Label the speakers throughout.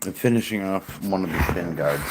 Speaker 1: I'm finishing off one of the shin guards.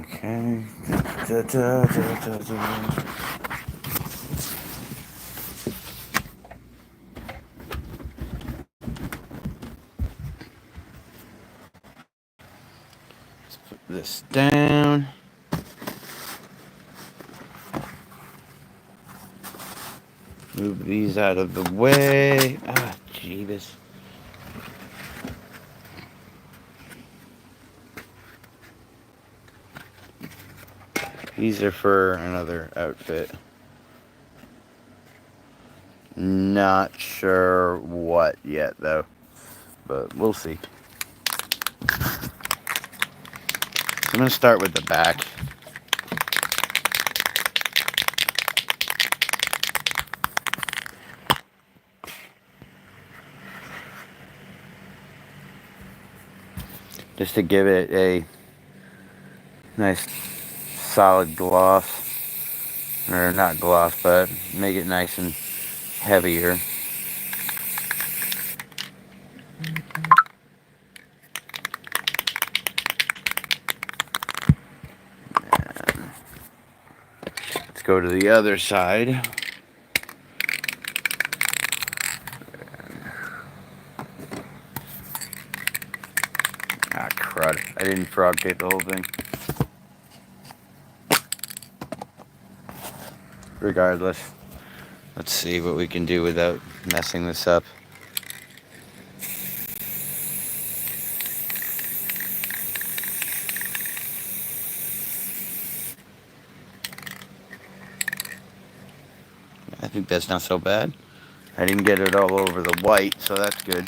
Speaker 1: Okay. Da, da, da, da, da. Let's put this down. Move these out of the way. Ah, Jeebus. These are for another outfit. Not sure what yet, though. But we'll see. I'm going to start with the back. Just to give it a nice solid gloss. Or not gloss, but make it nice and heavier. Let's go to the other side. Ah, crud. I didn't frog tape the whole thing. Regardless, let's see what we can do without messing this up. I think that's not so bad. I didn't get it all over the white, so that's good.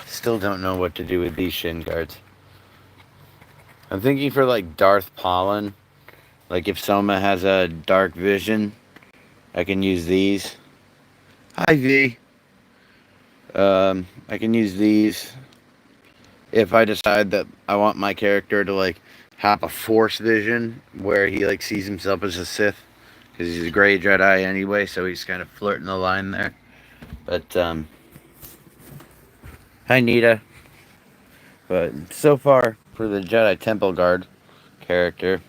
Speaker 1: Still don't know what to do with these shin guards. I'm thinking for like Darth Pollen. Like if Soma has a dark vision, I can use these. Hi V. I can use these if I decide that I want my character to like have a force vision where he like sees himself as a Sith, because he's a gray Jedi anyway, so he's kind of flirting the line there. But hi Nita. But so far for the Jedi Temple Guard character,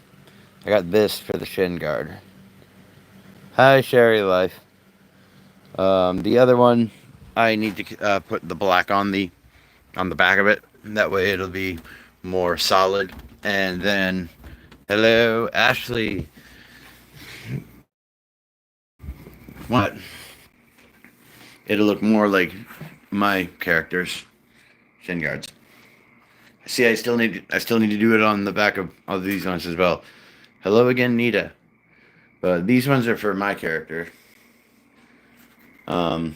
Speaker 1: I got this for the Shin Guard. Hi Sherry Life. The other one, I need to put the black on the back of it. That way it'll be more solid. And then, hello Ashley. What? It'll look more like my character's shin guards. See, I still need to do it on the back of these ones as well. Hello again, Nita. But these ones are for my character. And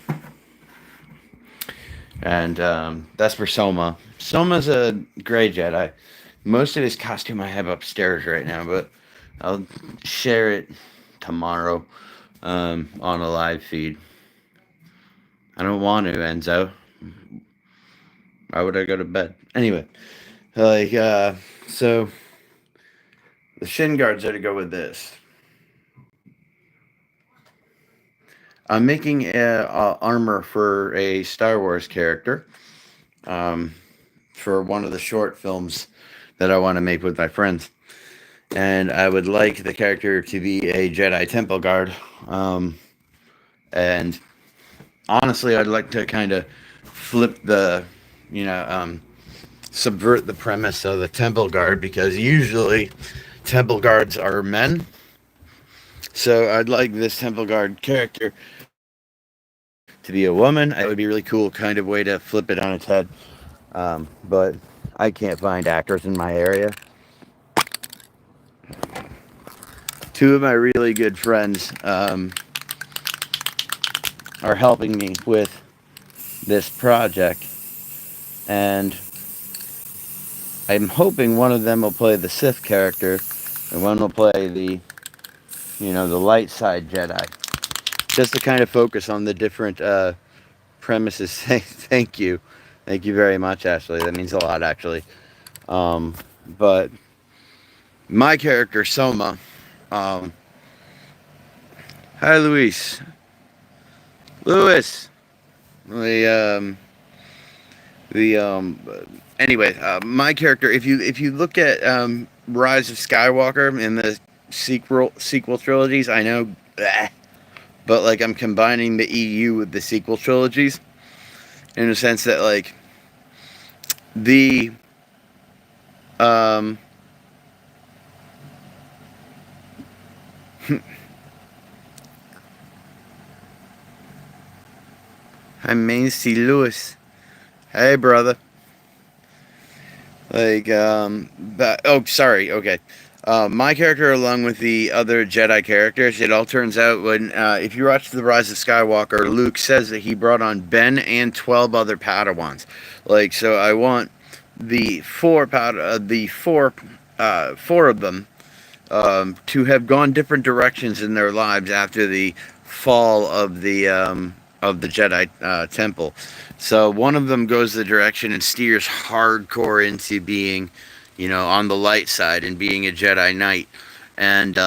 Speaker 1: that's for Soma. Soma's a gray Jedi. Most of his costume I have upstairs right now, but I'll share it tomorrow on a live feed. I don't want to, Enzo. Why would I go to bed? Anyway, like, so the shin guards are to go with this. I'm making a armor for a Star Wars character for one of the short films that I want to make with my friends. And I would like the character to be a Jedi Temple Guard. And honestly, I'd like to kind of flip the, subvert the premise of the Temple Guard, because usually Temple Guards are men. So I'd like this Temple Guard character to be a woman. It would be a really cool kind of way to flip it on its head. But I can't find actors in my area. Two of my really good friends are helping me with this project, and I'm hoping one of them will play the Sith character and one will play the light side Jedi. just to kind of focus on the different premises. Thank you very much, Ashley. That means a lot, actually. But my character, Soma. Um, Hi, Luis. Louis. The the anyway, my character. If you look at Rise of Skywalker in the sequel trilogies, I know, bleh, but like I'm combining the EU with the sequel trilogies in a sense that like the um I'm Macy Lewis. Hey, brother. Like, but, oh, sorry. Okay. My character, along with the other Jedi characters, it all turns out when, if you watch The Rise of Skywalker, Luke says that he brought on Ben and 12 other Padawans. Like, so I want four of them, to have gone different directions in their lives after the fall of the Jedi Temple. So one of them goes the direction and steers hardcore into being, on the light side and being a Jedi Knight. And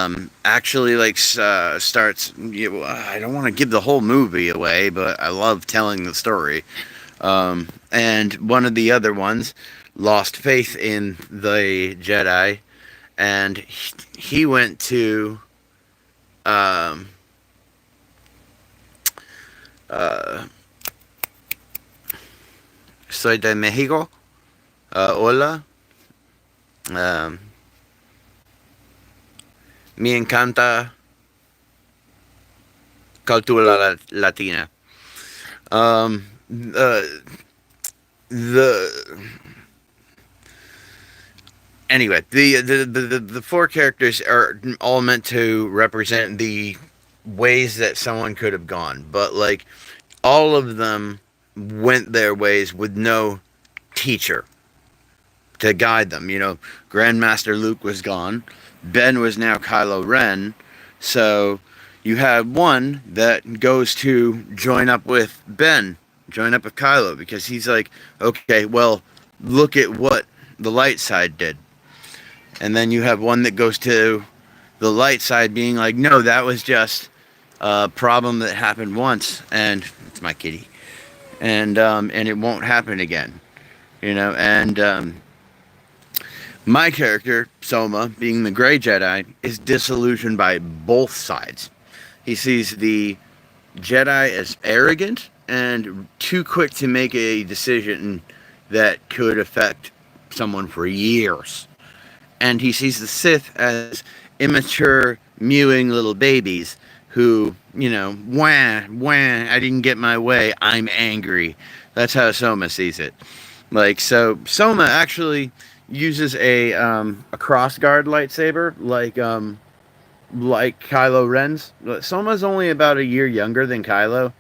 Speaker 1: actually, like, starts. I don't want to give the whole movie away, but I love telling the story. And one of the other ones lost faith in the Jedi, and he went to um, uh, Soy de Mexico. Hola. Um, Me encanta cultura latina. Um, uh, the Anyway, the four characters are all meant to represent the ways that someone could have gone, but like all of them went their ways with no teacher to guide them. Grandmaster Luke was gone. Ben was now Kylo Ren. So you have one that goes to join up with Ben, join up with Kylo, because he's like, okay, well, look at what the light side did. And then you have one that goes to the light side being like, no, that was just a problem that happened once, and it's my kitty. And it won't happen again. And my character, Soma, being the Grey Jedi, is disillusioned by both sides. He sees the Jedi as arrogant and too quick to make a decision that could affect someone for years. And he sees the Sith as immature, mewing little babies who, wah, wah, I didn't get my way, I'm angry. That's how Soma sees it. Like, so Soma actually uses a crossguard lightsaber, like Kylo Ren's. Soma's only about a year younger than Kylo,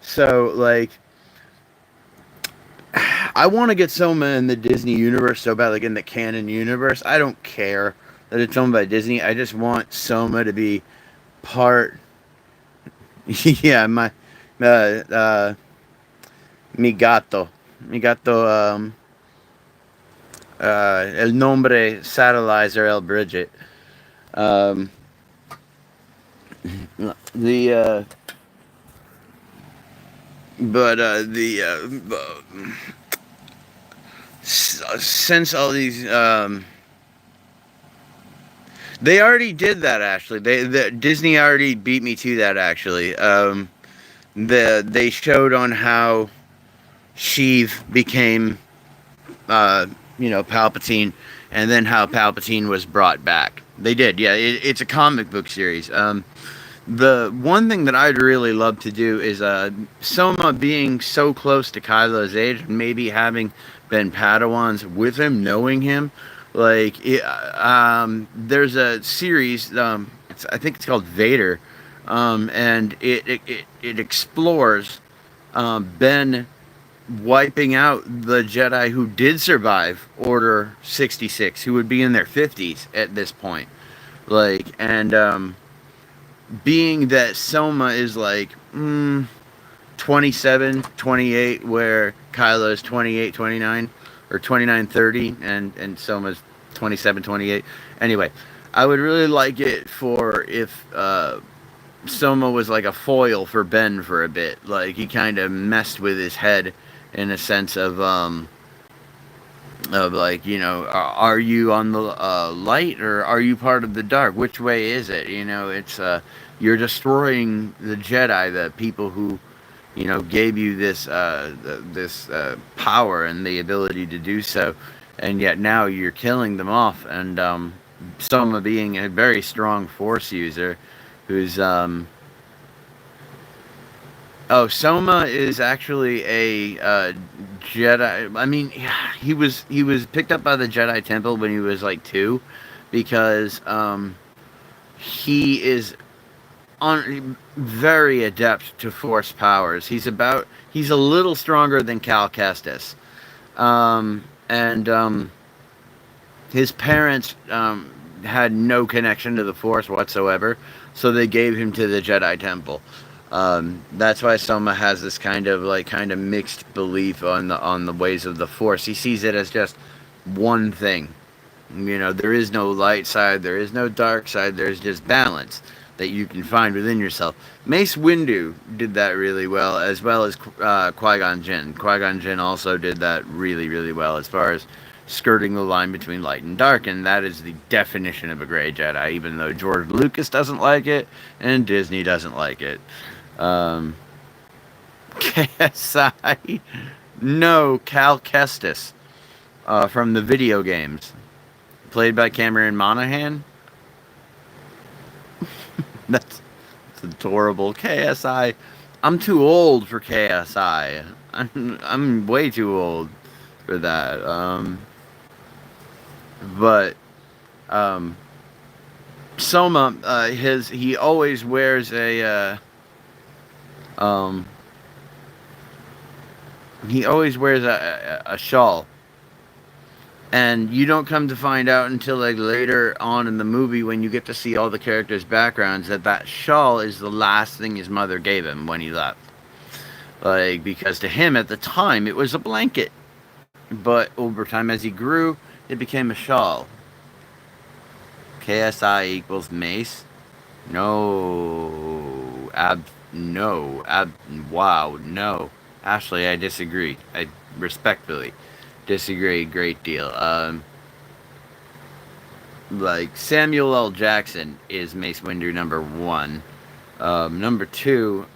Speaker 1: so like I want to get Soma in the Disney universe so bad, like in the canon universe. I don't care that it's owned by Disney. I just want Soma to be part. Yeah, uh, uh, mi gato, el nombre Satellizer El Bridget. Um, the but the since all these they already did that, actually. Disney already beat me to that, actually. They showed on how Sheev became Palpatine, and then how Palpatine was brought back. They did, yeah. It's a comic book series. The one thing that I'd really love to do is Soma being so close to Kylo's age, maybe having been Padawans with him, knowing him. Like, there's a series, I think it's called Vader, and it explores Ben wiping out the Jedi who did survive Order 66, who would be in their 50s at this point. Like, and being that Soma is like 27, 28, where Kylo is 28, 29, or 29, 30, and Soma's 27, 28. Anyway, I would really like it for if Soma was like a foil for Ben for a bit. Like he kind of messed with his head in a sense of like, are you on the light or are you part of the dark? Which way is it? It's you're destroying the Jedi, the people who gave you this power and the ability to do so, and yet now you're killing them off. And Soma being a very strong Force user, who's oh, Soma is actually a Jedi. I mean, he was picked up by the Jedi Temple when he was like 2, because he is very adept to Force powers. He's a little stronger than Cal Kestis, and his parents had no connection to the Force whatsoever, so they gave him to the Jedi Temple. That's why Soma has this kind of mixed belief on the ways of the Force. He sees it as just one thing. There is no light side, there is no dark side. There's just balance that you can find within yourself. Mace Windu did that really well as Qui-Gon Jinn. Qui-Gon Jinn also did that really, really well as far as skirting the line between light and dark, and that is the definition of a gray Jedi, even though George Lucas doesn't like it and Disney doesn't like it. Um, KSI, no, Cal Kestis, from the video games, played by Cameron Monaghan. That's adorable. KSI, I'm too old for KSI. I'm way too old for that. But um, Soma, he always wears um, a shawl, and you don't come to find out until like later on in the movie when you get to see all the characters' backgrounds that shawl is the last thing his mother gave him when he left. Like, because to him at the time it was a blanket, but over time as he grew, it became a shawl. KSI equals Mace. No, wow, no. Ashley, I disagree. I respectfully disagree a great deal. Like, Samuel L. Jackson is Mace Windu number 1. Number 2,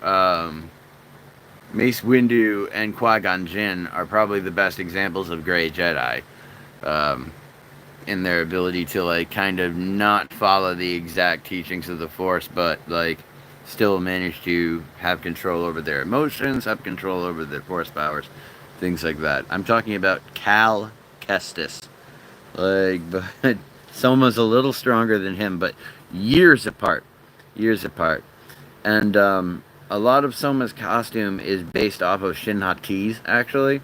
Speaker 1: Mace Windu and Qui-Gon Jinn are probably the best examples of gray Jedi. Um, in their ability to like kind of not follow the exact teachings of the Force, but like still manage to have control over their emotions, have control over their Force powers, things like that. I'm talking about Cal Kestis. Like, but Soma's a little stronger than him, but years apart, years apart. And a lot of Soma's costume is based off of Shin Hati's actually,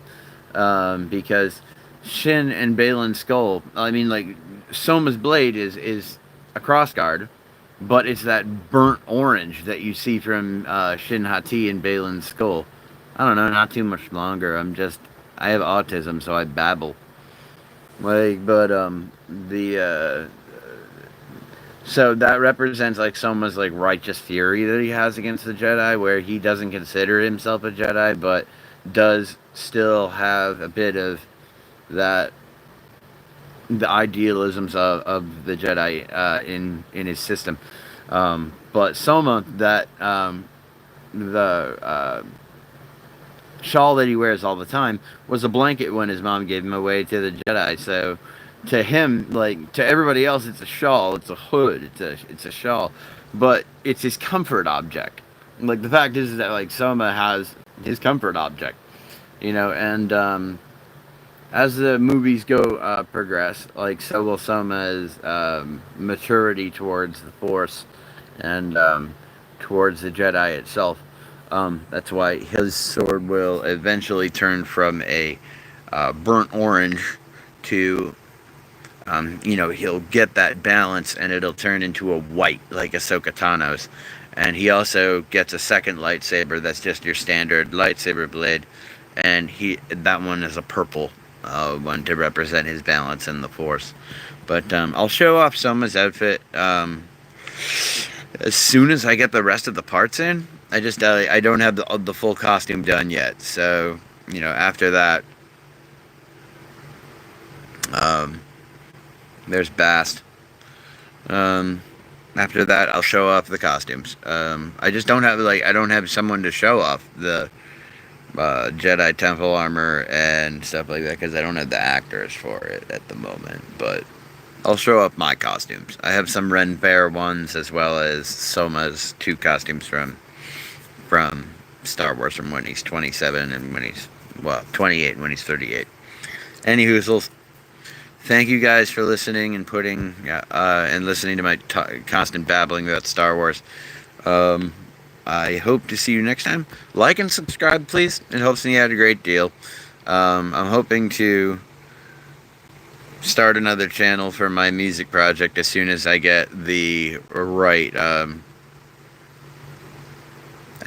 Speaker 1: because Shin and Balin's skull. I mean, like Soma's blade is a crossguard, but it's that burnt orange that you see from Shin Hati and Balin's skull. I don't know, not too much longer. I have autism, so I babble. Like, but the so that represents like Soma's like righteous fury that he has against the Jedi, where he doesn't consider himself a Jedi, but does still have a bit of that the idealisms of the Jedi in his system. But Soma, that the shawl that he wears all the time was a blanket when his mom gave him away to the Jedi. So to him, like to everybody else, it's a shawl, it's a hood, it's a shawl, but it's his comfort object. Like the fact is that like Soma has his comfort object, and as the movies go progress, like so will Soma's maturity towards the Force and towards the Jedi itself. That's why his sword will eventually turn from a burnt orange to he'll get that balance and it'll turn into a white like Ahsoka Tano's. And he also gets a second lightsaber that's just your standard lightsaber blade, and that one is a purple one to represent his balance in the Force. But I'll show off Soma's outfit as soon as I get the rest of the parts in. I don't have the full costume done yet, so after that, there's Bast. After that, I'll show off the costumes. I just don't have I don't have someone to show off the Jedi Temple armor and stuff like that because I don't have the actors for it at the moment. But I'll show up my costumes. I have some Ren Fair ones as well as Soma's 2 costumes from Star Wars from when he's 27 and when he's 28 and when he's 38. Anywho, thank you guys for listening and and listening to my constant babbling about Star Wars. I hope to see you next time. Like and subscribe, please. It helps me out a great deal. I'm hoping to start another channel for my music project as soon as I get the right. I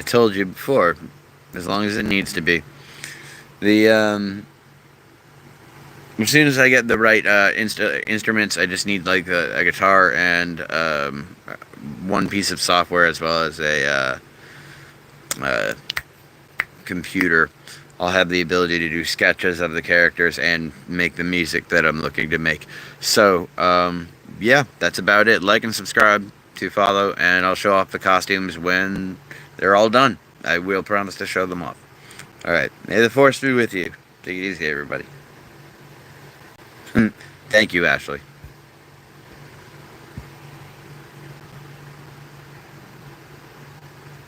Speaker 1: told you before, as long as it needs to be. As soon as I get the right instruments, I just need like a guitar and one piece of software as well as a computer. I'll have the ability to do sketches of the characters and make the music that I'm looking to make. So, yeah, that's about it. Like and subscribe to follow, and I'll show off the costumes when they're all done. I will promise to show them off. Alright, may the Force be with you. Take it easy, everybody. Thank you, Ashley.